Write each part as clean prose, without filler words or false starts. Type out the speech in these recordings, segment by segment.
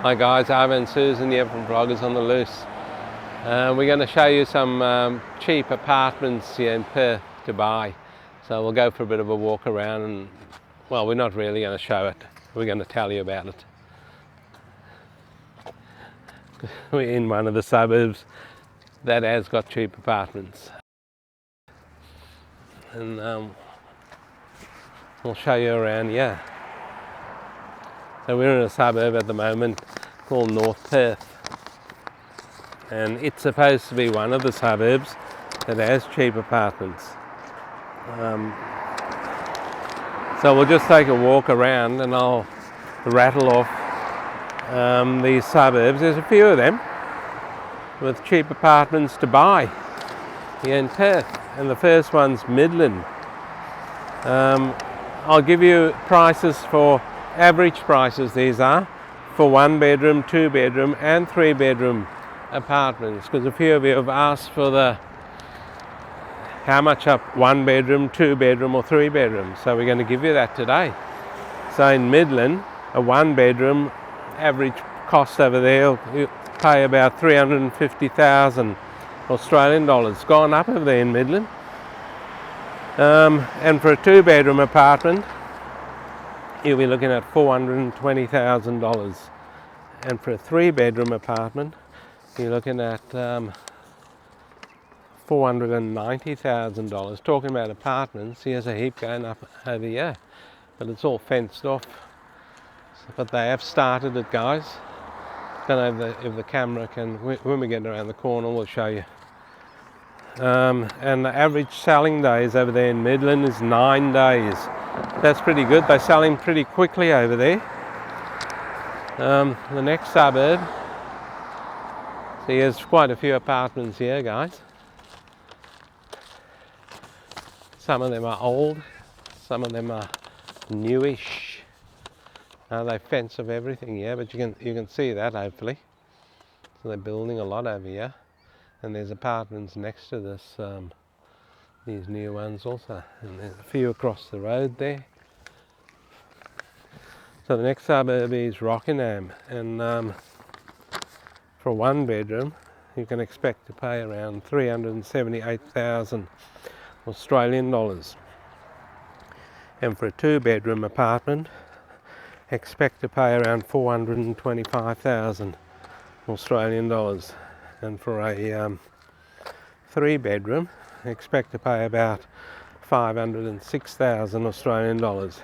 Hi guys, Arvo and Susan here from Vloggers on the Loose. We're going to show you some cheap apartments here in Perth to buy. So we'll go for a bit of a walk around and, well, we're not really going to show it. We're going to tell you about it. We're in one of the suburbs that has got cheap apartments. And we'll show you around here. So we're in a suburb at the moment called North Perth, and it's supposed to be one of the suburbs that has cheap apartments. So we'll just take a walk around and I'll rattle off these suburbs. There's a few of them with cheap apartments to buy here in Perth, and the first one's Midland. I'll give you prices for average prices. These are for 1 bedroom, 2 bedroom and 3 bedroom apartments, because a few of you have asked for the how much up 1 bedroom, 2 bedroom or 3 bedroom, so we're going to give you that today. So in Midland, a 1 bedroom average cost over there, you pay about 350,000 Australian dollars. Gone up over there in Midland. And for a 2 bedroom apartment, you'll be looking at $420,000, and for a 3 bedroom apartment you're looking at $490,000. Talking about apartments, here's a heap going up over here, but it's all fenced off. But they have started it, guys. Don't know if the camera can, when we get around the corner we'll show you. And the average selling days over there in Midland is 9 days. That's pretty good. They're selling pretty quickly over there. The next suburb, so there's quite a few apartments here, guys. Some of them are old, some of them are newish. They fence of everything here, but you can see that hopefully. So they're building a lot over here, and there's apartments next to this. These new ones also, and there's a few across the road there. So the next suburb is Rockingham, and for a 1 bedroom you can expect to pay around 378,000 Australian dollars, and for a 2 bedroom apartment expect to pay around 425,000 Australian dollars, and for a 3 bedroom expect to pay about 506,000 Australian dollars.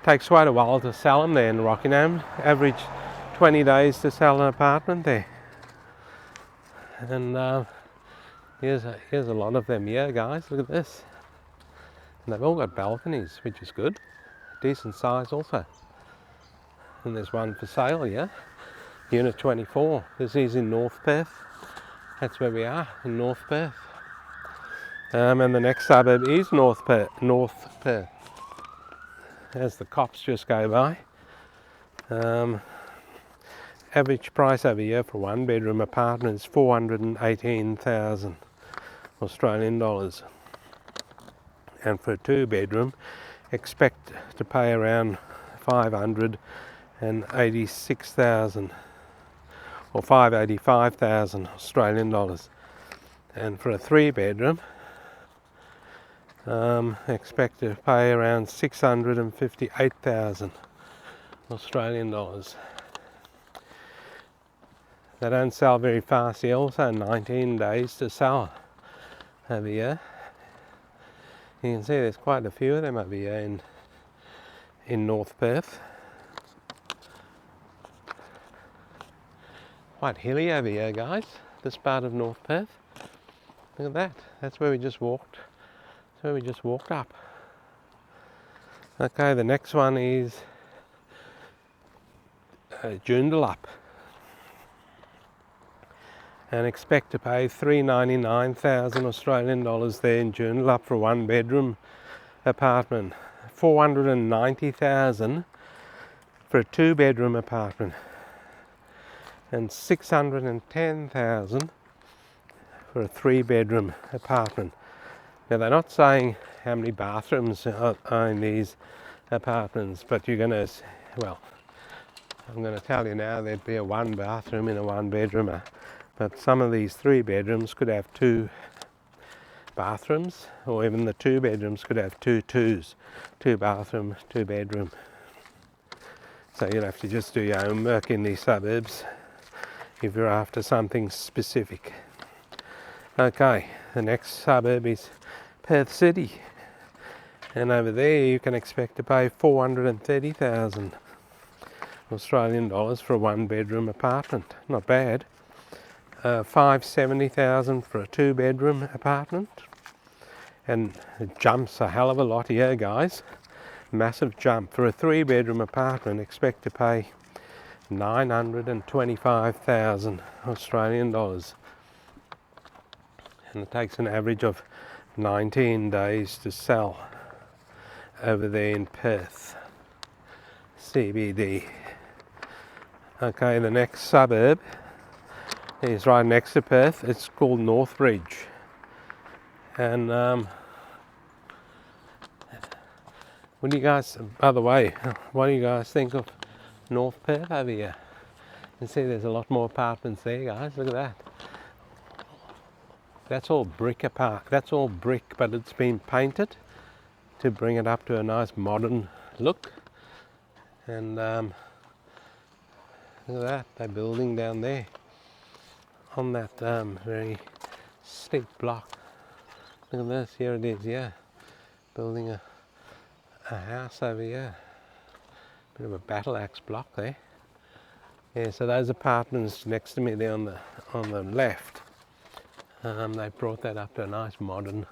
Takes quite a while to sell them there in Rockingham. Average 20 days to sell an apartment there. And here's a lot of them here, guys. Look at this. And they've all got balconies, which is good. Decent size also. And there's one for sale here. Unit 24. This is in North Perth. That's where we are, in North Perth. And the next suburb is North Perth. As the cops just go by. Average price over here for a 1 bedroom apartment is 418,000 Australian dollars. And for a 2 bedroom, expect to pay around 586,000 or 585,000 Australian dollars. And for a 3 bedroom, expect to pay around 658,000 Australian dollars. They don't sell very fast here, also 19 days to sell over here. You can see there's quite a few of them over here in North Perth. Quite hilly over here, guys, this part of North Perth. Look at that, that's where we just walked. So we just walked up. Okay, the next one is Joondalup, and expect to pay 399,000 Australian dollars there in Joondalup for a 1 bedroom apartment. 490,000 for a 2 bedroom apartment, and 610,000 for a 3 bedroom apartment. Now they're not saying how many bathrooms are in these apartments, but you're going to, well, I'm going to tell you now, there'd be a 1 bathroom in a 1 bedroomer, but some of these 3 bedrooms could have 2 bathrooms, or even the 2 bedrooms could have 2 twos, 2 bathroom, 2 bedroom. So you'll have to just do your homework in these suburbs if you're after something specific. Okay, the next suburb is Perth City, and over there you can expect to pay 430,000 Australian dollars for a 1 bedroom apartment. Not bad. 570,000 for a 2 bedroom apartment, and it jumps a hell of a lot here, guys. Massive jump. For a 3 bedroom apartment, expect to pay 925,000 Australian dollars, and it takes an average of 19 days to sell over there in Perth CBD. Okay, the next suburb is right next to Perth. It's called Northbridge, and what do you guys, by the way, what do you guys think of North Perth over here? You can see there's a lot more apartments there, guys. Look at that. That's all brick That's all brick, but it's been painted to bring it up to a nice modern look. And look at that, they're building down there on that very steep block. Look at this, here it is, yeah. Building a house over here. Bit of a battle axe block there. Yeah, so those apartments next to me there on the left, they brought that up to a nice modern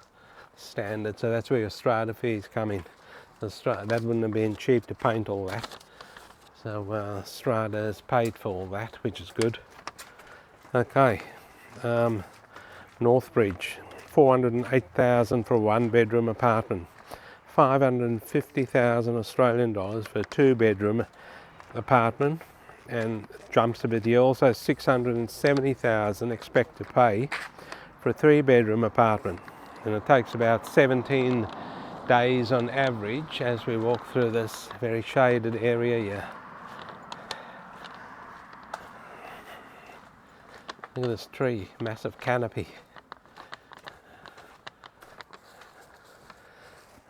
standard. So that's where your strata fees come in. That wouldn't have been cheap to paint all that. So strata has paid for all that, which is good. Okay, Northbridge, 408,000 for a 1 bedroom apartment. 550,000 Australian dollars for a 2 bedroom apartment, and jumps a bit here. Also 670,000 expect to pay for a 3 bedroom apartment, and it takes about 17 days on average as we walk through this very shaded area here. Look at this tree, massive canopy.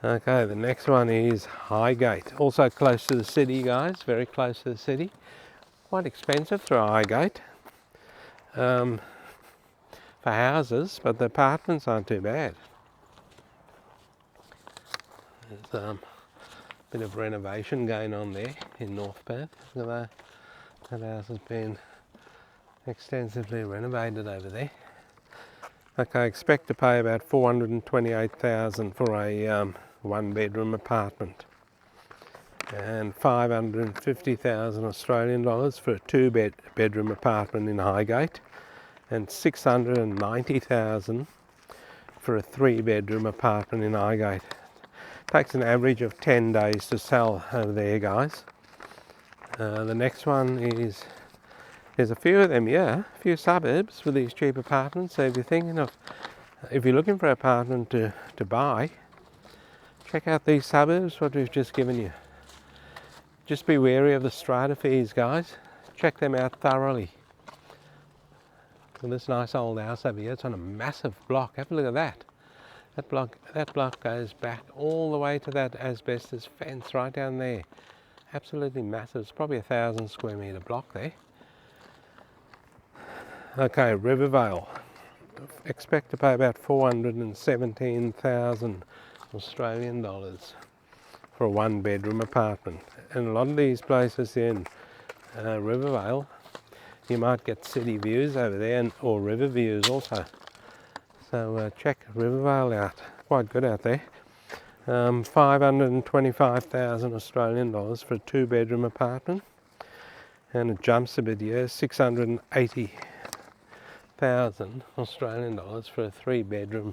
Okay, the next one is Highgate, also close to the city, guys, very close to the city. Quite expensive through Highgate for houses, but the apartments aren't too bad. There's a bit of renovation going on there in North Perth. Look at that house has been extensively renovated over there. Okay, I expect to pay about 428,000 for a 1 bedroom apartment, and 550,000 Australian dollars for a 2 bedroom apartment in Highgate, and 690,000 for a 3 bedroom apartment in Highgate. Takes an average of 10 days to sell over there, guys. The next one is, there's a few of them, yeah, a few suburbs with these cheap apartments. So if you're looking for an apartment to buy, check out these suburbs, what we've just given you. Just be wary of the strata fees, guys. Check them out thoroughly. Look at this nice old house over here. It's on a massive block. Have a look at that. That block goes back all the way to that asbestos fence right down there. Absolutely massive. It's probably 1,000 square metre block there. Okay, Rivervale. Expect to pay about 417,000 Australian dollars for a 1 bedroom apartment. And a lot of these places in Rivervale, you might get city views over there, or river views also. So check Rivervale out, quite good out there. 525,000 Australian dollars for a 2 bedroom apartment, and it jumps a bit here, 680,000 Australian dollars for a 3 bedroom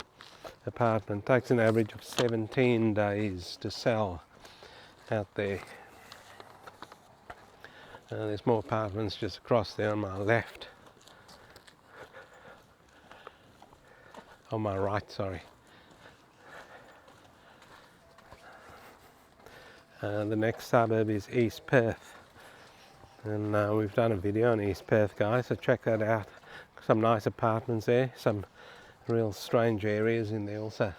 apartment. Takes an average of 17 days to sell out there. There's more apartments just across there on my left. On my right, sorry. The next suburb is East Perth. And we've done a video on East Perth, guys, so check that out. Some nice apartments there, some real strange areas in there also.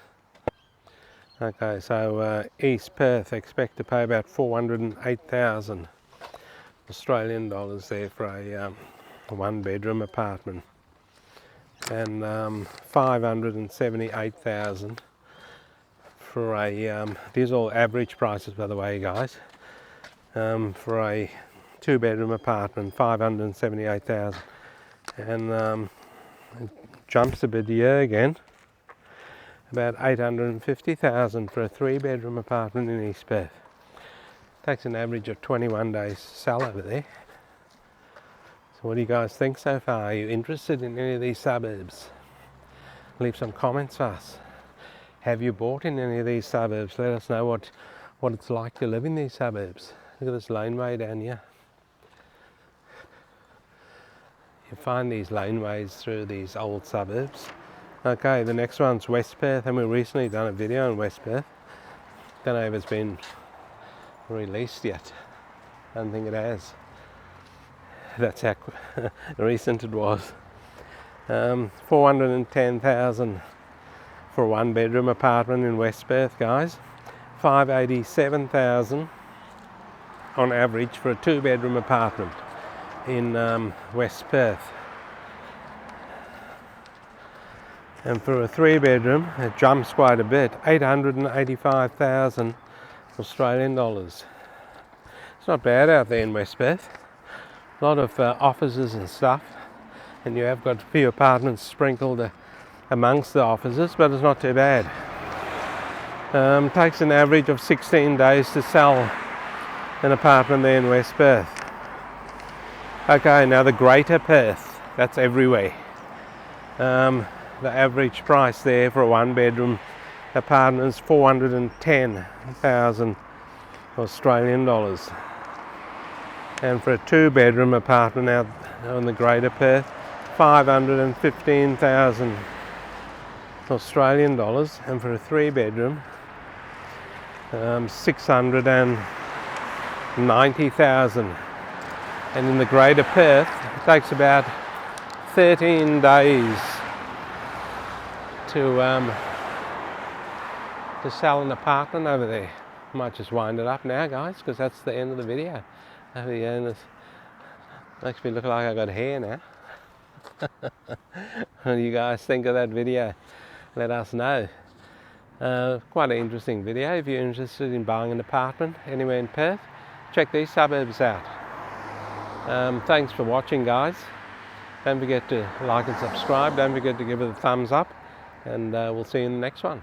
Okay, so East Perth, expect to pay about 408,000 Australian dollars there for a one bedroom apartment, and 578,000 for a, these are all average prices by the way, guys, for a two bedroom apartment, 578,000, and it jumps a bit here again, about 850,000 for a three bedroom apartment in East Perth. Takes an average of 21 days to sell over there. So what do you guys think so far? Are you interested in any of these suburbs? Leave some comments for us. Have you bought in any of these suburbs? Let us know what it's like to live in these suburbs. Look at this laneway down here. You find these laneways through these old suburbs. Okay, the next one's West Perth, and we've recently done a video on West Perth. Don't know if it's been released yet. I don't think it has. That's how recent it was. 410,000 for a one bedroom apartment in West Perth, guys. 587,000 on average for a two bedroom apartment in West Perth. And for a three bedroom, it jumps quite a bit, 885,000 Australian dollars. It's not bad out there in West Perth. A lot of offices and stuff, and you have got a few apartments sprinkled amongst the offices, but it's not too bad. Takes an average of 16 days to sell an apartment there in West Perth. Okay, now the Greater Perth, that's everywhere. The average price there for a one bedroom apartment is 410,000 Australian dollars. And for a two bedroom apartment out on the Greater Perth, 515,000 Australian dollars. And for a three bedroom, 690,000. And in the Greater Perth, it takes about 13 days to sell an apartment over there. Might just wind it up now, guys, because that's the end of the video. Over the end, it makes me look like I got hair now. What do you guys think of that video? Let us know. Quite an interesting video. If you're interested in buying an apartment anywhere in Perth, check these suburbs out. Thanks for watching, guys. Don't forget to like and subscribe. Don't forget to give it a thumbs up, and we'll see you in the next one.